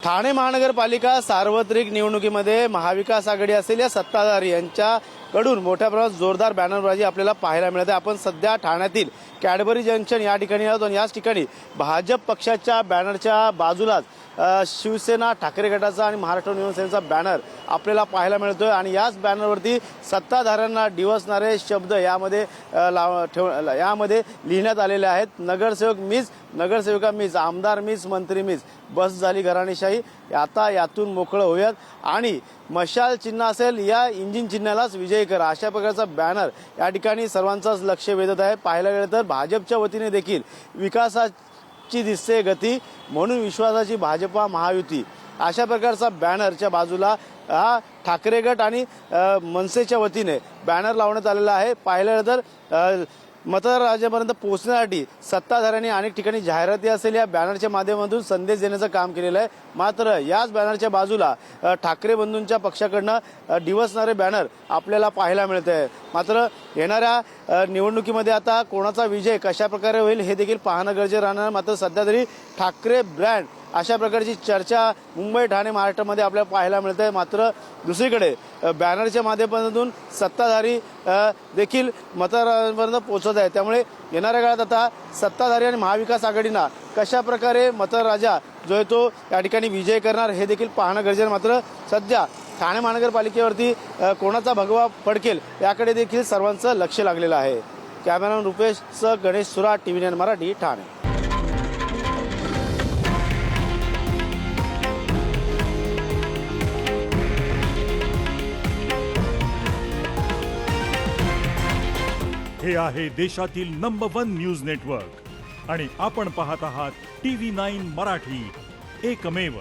ठाणे महानगरपालिका सार्वत्रिक निवडणुकीमध्ये महाविकास आघाडी असेल या सत्ताधारी यांच्याकडून मोठ्या प्रमाणात जोरदार बॅनरबाजी आपल्याला पाहायला मिळते। आपण सध्या ठाण्यातील कॅडबरी जंक्शन या ठिकाणी आहोत आणि याच ठिकाणी भाजप पक्षाच्या बॅनरच्या बाजूलाच शिवसेना ठाकरे गटाचा आणि महाराष्ट्र नवीन सेनेचा बॅनर आपल्याला पाहायला मिळतोय आणि याच बॅनरवरती सत्ताधाऱ्यांना डिवचणारे शब्द यामध्ये लिहिण्यात आलेले आहेत। नगरसेवक मीच, नगरसेविका मीच, आमदार मीच, मंत्री मीच, बस झाली घराणेशाही, आता यातून मोकळं होऊयात आणि मशाल चिन्ह असेल या इंजिन चिन्हालाच विजयी करा, अशा प्रकारचा बॅनर या ठिकाणी सर्वांचंच लक्ष वेधत आहे। पाहायला गेलं तर भाजपच्या वतीने देखील विकासाची दिसते गती, म्हणून विश्वासाची भाजपा महायुती, अशा प्रकारचा बॅनरच्या बाजूला हा ठाकरे गट आणि मनसेच्या वतीने बॅनर लावण्यात आलेला आहे। पाहिलं गेलं तर मतदार राजापर्यंत पोहोचण्यासाठी सत्ताधाऱ्यांनी अनेक ठिकाणी जाहिराती असेल या बॅनरच्या माध्यमातून संदेश देण्याचं काम केलेलं आहे। मात्र याच बॅनरच्या बाजूला ठाकरे बंधूंच्या पक्षाकडनं डिवचणारे बॅनर आपल्याला पाहायला मिळत आहे। मात्र येणाऱ्या निवडणुकीमध्ये आता कोणाचा विजय कशा प्रकारे होईल हे देखील पाहणं गरजेचं राहणार। मात्र सध्या तरी ठाकरे ब्रँड अशा प्रकारची चर्चा मुंबई ठाणे महाराष्ट्रामध्ये आपल्याला पाहायला मिळते आहे। मात्र दुसरीकडे बॅनरच्या माध्यमातून सत्ताधारी देखील मतदारांपर्यंत पोहोचत आहे। त्यामुळे येणाऱ्या काळात आता सत्ताधारी आणि महाविकास आघाडीना कशा प्रकारे मतदार राजा जो आहे तो या ठिकाणी विजय करणार हे देखील पाहणं गरजेचं। मात्र सध्या ठाणे महानगरपालिकेवरती कोणाचा भगवा फडकेल याकडे देखील सर्वांचं लक्ष लागलेलं आहे। कॅमेरामॅन रुपेशसह गणेश सुराट, TV9 मराठी, ठाणे। हे आहे देशातील नंबर 1 न्यूज नेटवर्क आणि आपण पाहत आहात TV9 मराठी, एकमेव।